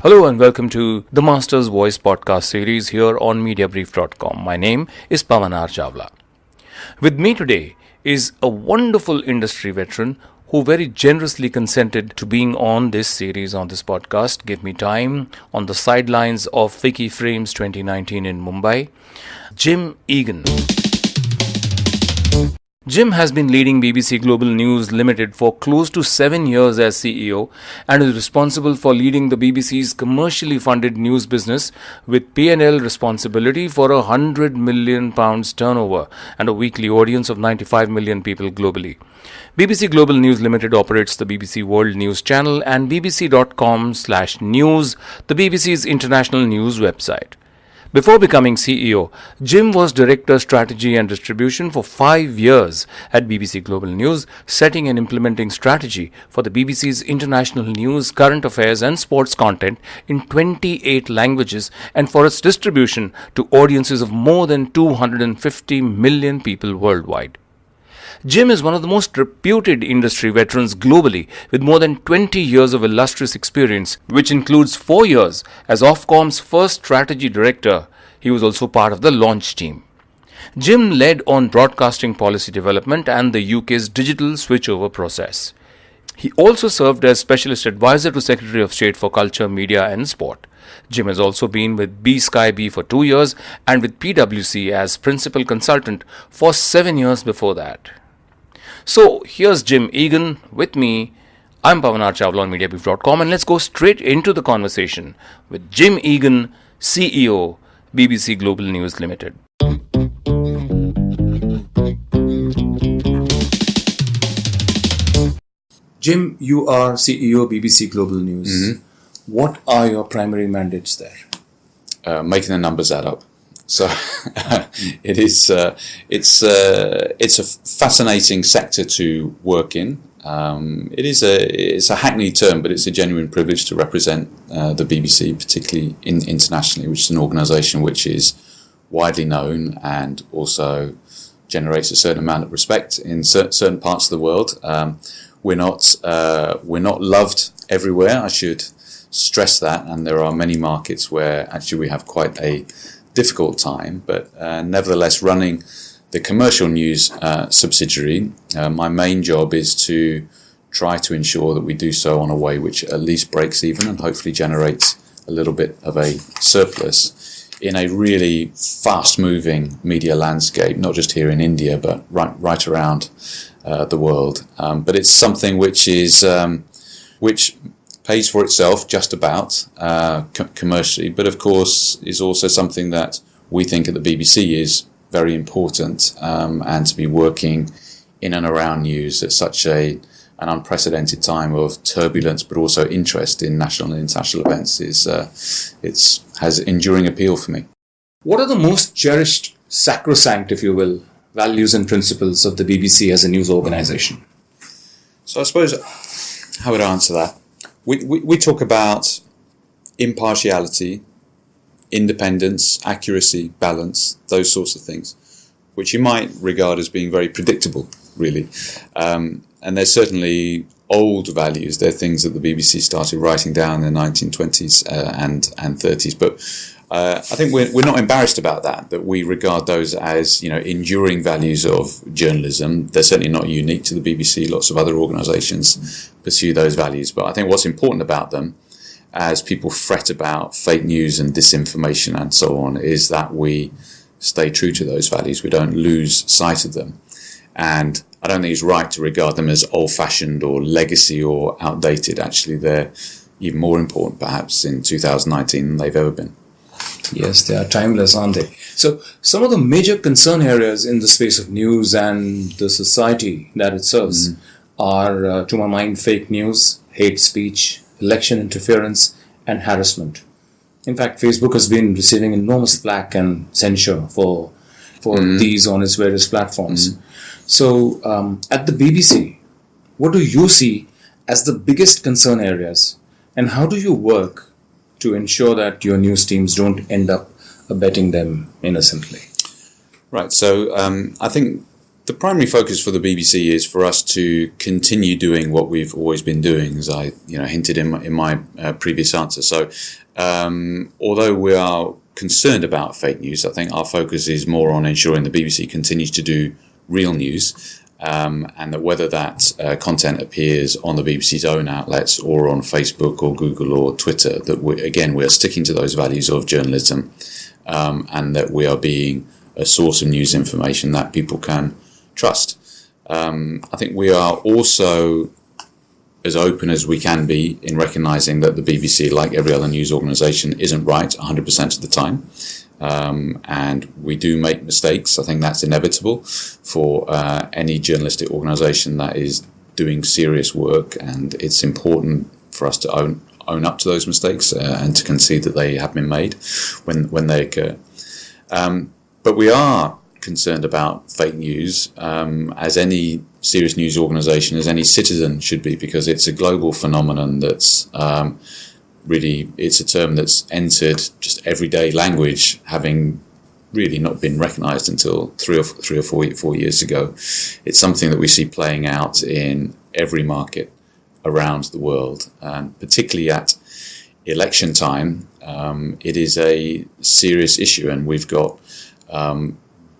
Hello and welcome to the Master's Voice podcast series here on Mediabrief.com. My name is Pawan R. Chawla. With me today is a wonderful industry veteran who very generously consented to being on this series, on this podcast, give me time on the sidelines of Wiki Frames 2019 in Mumbai, Jim Egan. Jim has been leading BBC Global News Limited for close to 7 years as CEO and is responsible for leading the BBC's commercially funded news business with P&L responsibility for £100 million turnover and a weekly audience of 95 million people globally. BBC Global News Limited operates the BBC World News Channel and bbc.com/news, the BBC's international news website. Before becoming CEO, Jim was Director Strategy and Distribution for 5 years at BBC Global News, setting and implementing strategy for the BBC's international news, current affairs and sports content in 28 languages and for its distribution to audiences of more than 250 million people worldwide. Jim is one of the most reputed industry veterans globally with more than 20 years of illustrious experience, which includes 4 years as Ofcom's first strategy director. He was also part of the launch team. Jim led on broadcasting policy development and the UK's digital switchover process. He also served as Specialist Advisor to Secretary of State for Culture, Media and Sport. Jim has also been with Sky B for 2 years and with PwC as Principal Consultant for 7 years before that. So here's Jim Egan with me. I'm Pawan R. Chawla on Mediabrief.com and let's go straight into the conversation with Jim Egan, CEO, BBC Global News Limited. Jim, you are CEO of BBC Global News. Mm-hmm. What are your primary mandates there? Making the numbers add up. So it's a fascinating sector to work in. It's a hackneyed term, but it's a genuine privilege to represent the BBC, particularly internationally, which is an organisation which is widely known and also generates a certain amount of respect in certain parts of the world. We're not loved everywhere. I should stress that, and there are many markets where actually we have quite a difficult time, but nevertheless running the commercial news subsidiary, my main job is to try to ensure that we do so on a way which at least breaks even and hopefully generates a little bit of a surplus in a really fast moving media landscape, not just here in India but right around the world, but it's something which is which pays for itself just about commercially, but of course is also something that we think at the BBC is very important, and to be working in and around news at such an unprecedented time of turbulence but also interest in national and international events has enduring appeal for me. What are the most cherished, sacrosanct, if you will, values and principles of the BBC as a news organisation? So I suppose, how would I answer that? We talk about impartiality, independence, accuracy, balance, those sorts of things, which you might regard as being very predictable, really. And they're certainly old values. They're things that the BBC started writing down in the 1920s and 30s. But I think we're not embarrassed about that we regard those as, enduring values of journalism. They're certainly not unique to the BBC. Lots of other organisations pursue those values. But I think what's important about them, as people fret about fake news and disinformation and so on, is that we stay true to those values. We don't lose sight of them. And I don't think it's right to regard them as old-fashioned or legacy or outdated. Actually, they're even more important, perhaps, in 2019 than they've ever been. Yes, they are timeless, aren't they? So, some of the major concern areas in the space of news and the society that it serves are, to my mind, fake news, hate speech, election interference, and harassment. In fact, Facebook has been receiving enormous flack and censure for these on its various platforms. So, at the BBC, what do you see as the biggest concern areas, and how do you work to ensure that your news teams don't end up abetting them innocently? Right. So I think The primary focus for the BBC is for us to continue doing what we've always been doing, as I hinted in my previous answer. So although we are concerned about fake news, I think our focus is more on ensuring the BBC continues to do real news, and that whether that content appears on the BBC's own outlets or on Facebook or Google or Twitter, that we are sticking to those values of journalism, and that we are being a source of news information that people can trust. I think we are also as open as we can be in recognising that the BBC, like every other news organisation, isn't right 100% of the time. And we do make mistakes. I think that's inevitable for any journalistic organisation that is doing serious work, and it's important for us to own up to those mistakes and to concede that they have been made when they occur. But we are concerned about fake news, as any serious news organisation, as any citizen should be, because it's a global phenomenon that's really, it's a term that's entered just everyday language, having really not been recognised until three or four years ago. It's something that we see playing out in every market around the world, and particularly at election time. It is a serious issue, and we've got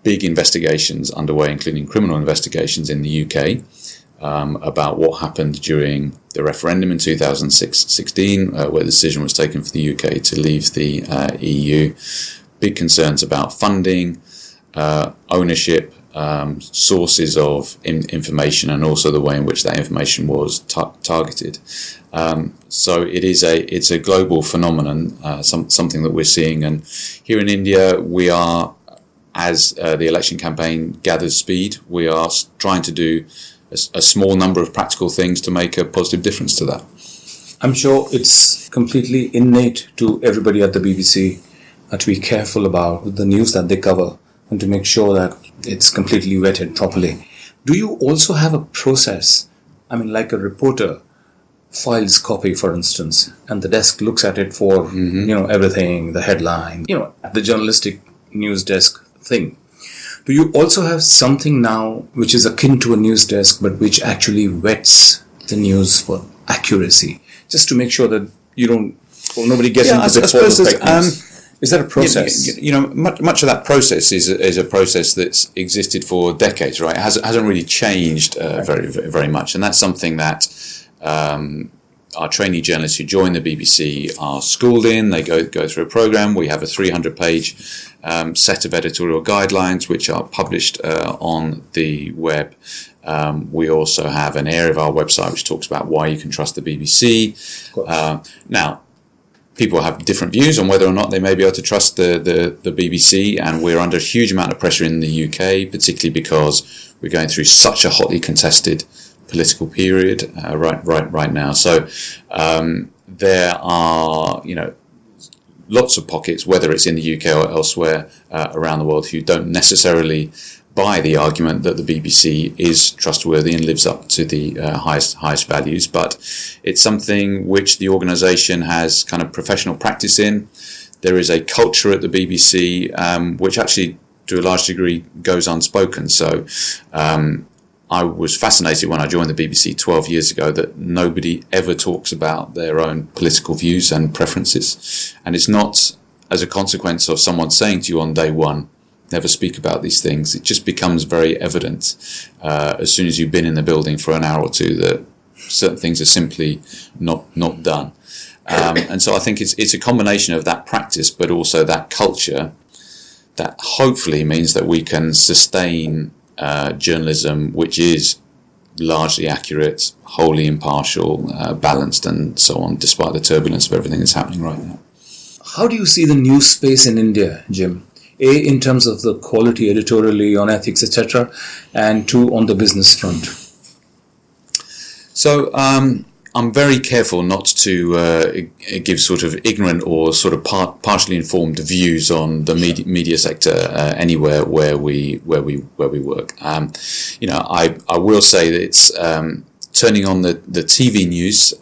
big investigations underway, including criminal investigations in the UK, about what happened during the referendum in 2016, where the decision was taken for the UK to leave the EU. Big concerns about funding, ownership, sources of information, and also the way in which that information was targeted. So it's a global phenomenon, something that we're seeing. And here in India, we are, as the election campaign gathers speed, we are trying to do a small number of practical things to make a positive difference to that. I'm sure it's completely innate to everybody at the BBC to be careful about the news that they cover and to make sure that it's completely vetted properly. Do you also have a process? I mean, like a reporter files copy, for instance, and the desk looks at it for, everything, the headline, the journalistic news desk thing. Do you also have something now which is akin to a news desk, but which actually vets the news for accuracy, just to make sure that nobody gets into the fall of fake news? Is that a process? Much of that process is a process that's existed for decades, right? It hasn't really changed very, very much, and that's something that our trainee journalists who join the BBC are schooled in. They go through a program. We have a 300-page set of editorial guidelines which are published on the web. We also have an area of our website which talks about why you can trust the BBC. Now, people have different views on whether or not they may be able to trust the BBC, and we're under a huge amount of pressure in the UK, particularly because we're going through such a hotly contested political period right now. So there are lots of pockets, whether it's in the UK or elsewhere around the world, who don't necessarily buy the argument that the BBC is trustworthy and lives up to the highest values, but it's something which the organisation has kind of professional practice in. There is a culture at the BBC which actually, to a large degree, goes unspoken. So I was fascinated when I joined the BBC 12 years ago that nobody ever talks about their own political views and preferences. And it's not as a consequence of someone saying to you on day one, never speak about these things. It just becomes very evident as soon as you've been in the building for an hour or two that certain things are simply not done. And so I think it's a combination of that practice, but also that culture that hopefully means that we can sustain journalism which is largely accurate, wholly impartial, balanced, and so on, despite the turbulence of everything that's happening right now. How do you see the news space in India, Jim? A, in terms of the quality editorially, on ethics, etc., and two, on the business front. So I'm very careful not to give sort of ignorant or sort of partially informed views on the media sector anywhere where we work. I will say that it's turning on the TV news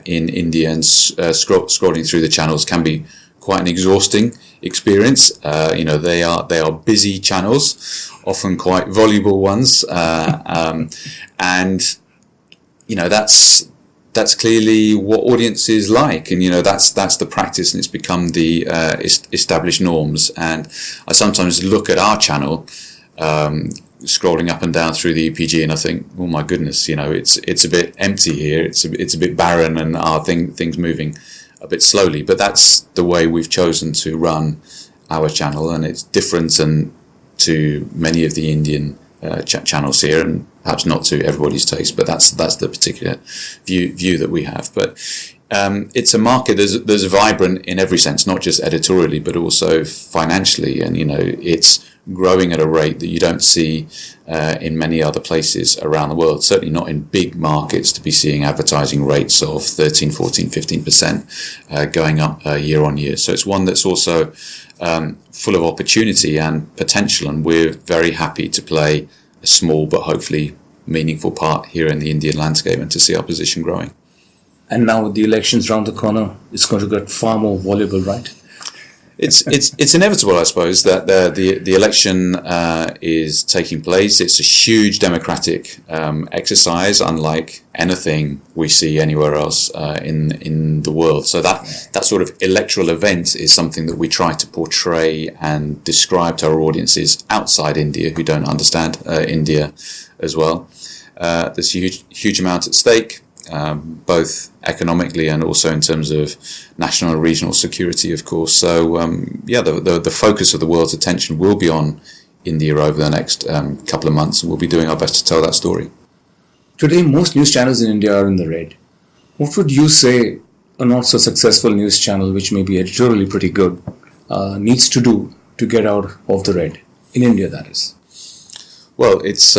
in India and scrolling through the channels can be quite an exhausting experience. They are busy channels, often quite voluble ones, and that's clearly what audiences like, and that's the practice, and it's become the established norms. And I sometimes look at our channel, scrolling up and down through the EPG, and I think, oh my goodness, it's a bit empty here. It's a bit barren, and things moving a bit slowly. But that's the way we've chosen to run our channel, and it's different to many of the Indian channels here, and perhaps not to everybody's taste. But that's the particular view that we have. But it's a market that's vibrant in every sense, not just editorially, but also financially, and it's growing at a rate that you don't see in many other places around the world. Certainly not in big markets to be seeing advertising rates of 13, 14, 15% going up year on year. So it's one that's also full of opportunity and potential, and we're very happy to play a small but hopefully meaningful part here in the Indian landscape and to see our position growing. And now with the elections round the corner, it's going to get far more voluble, right? It's inevitable, I suppose, that the election is taking place. It's a huge democratic exercise, unlike anything we see anywhere else in the world. So that sort of electoral event is something that we try to portray and describe to our audiences outside India who don't understand India as well. There's a huge amount at stake. Both economically and also in terms of national and regional security, of course. So, the focus of the world's attention will be on India over the next couple of months, and we'll be doing our best to tell that story. Today, most news channels in India are in the red. What would you say a not-so-successful news channel, which may be editorially pretty good, needs to do to get out of the red? In India, that is. Well, it's...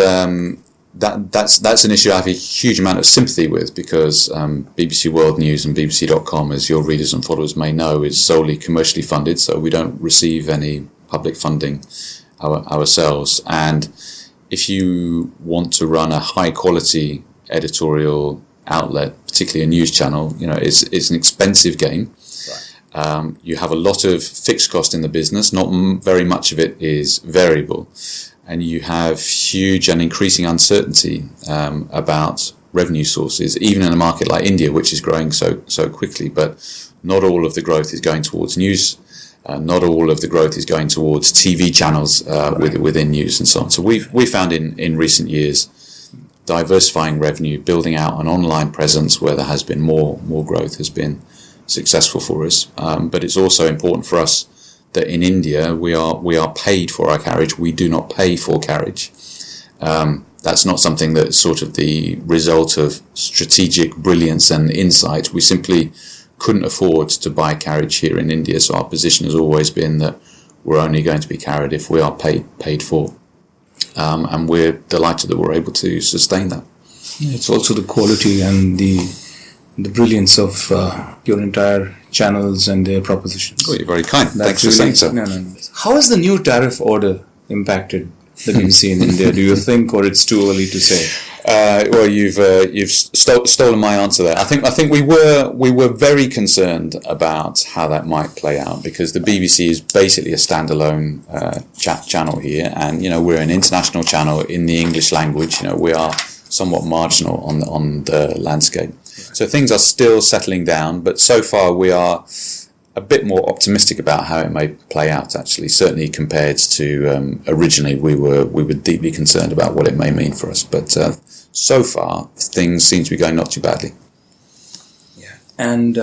That's an issue I have a huge amount of sympathy with, because BBC World News and BBC.com, as your readers and followers may know, is solely commercially funded, so we don't receive any public funding ourselves. And if you want to run a high quality editorial outlet, particularly a news channel, it's an expensive game. Right. You have a lot of fixed cost in the business, not very much of it is variable. And you have huge and increasing uncertainty about revenue sources, even in a market like India, which is growing so quickly. But not all of the growth is going towards news. Not all of the growth is going towards TV channels within news and so on. So we found in recent years, diversifying revenue, building out an online presence where there has been more growth has been successful for us. But it's also important for us that in India we are paid for our carriage. We do not pay for carriage. That's not something that's sort of the result of strategic brilliance and insight. We simply couldn't afford to buy carriage here in India, so our position has always been that we're only going to be carried if we are paid for. And we're delighted that we're able to sustain that. It's also the quality and the brilliance of your entire channels and their propositions. Oh, you're very kind. Thanks for saying so. No. How has the new tariff order impacted the BBC in India, do you think, or it's too early to say? Well, you've stolen my answer there. I think we were very concerned about how that might play out, because the BBC is basically a standalone channel here, and we're an international channel in the English language. We are somewhat marginal on the landscape. So things are still settling down, but so far we are a bit more optimistic about how it may play out, actually, certainly compared to originally we were deeply concerned about what it may mean for us. But so far things seem to be going not too badly. Yeah. And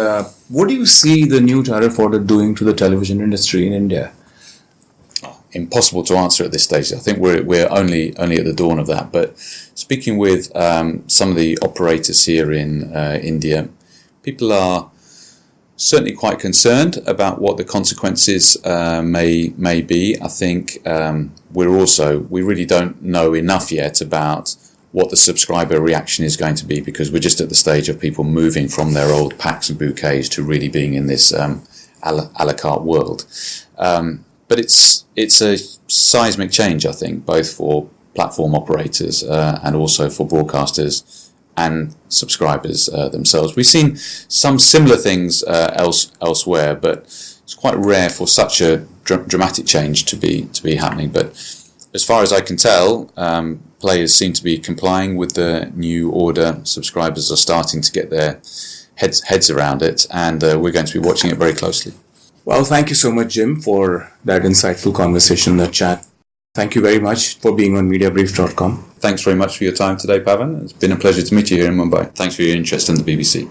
what do you see the new tariff order doing to the television industry in India? Impossible to answer at this stage. I think we're only at the dawn of that. But speaking with some of the operators here in India, people are certainly quite concerned about what the consequences may be. I think we really don't know enough yet about what the subscriber reaction is going to be, because we're just at the stage of people moving from their old packs and bouquets to really being in this a la carte world. But it's a seismic change, I think, both for platform operators and also for broadcasters and subscribers themselves. We've seen some similar things elsewhere, but it's quite rare for such a dramatic change to be happening. But as far as I can tell, players seem to be complying with the new order. Subscribers are starting to get their heads around it, and we're going to be watching it very closely. Well, thank you so much, Jim, for that insightful conversation, that chat. Thank you very much for being on Mediabrief.com. Thanks very much for your time today, Pavan. It's been a pleasure to meet you here in Mumbai. Thanks for your interest in the BBC.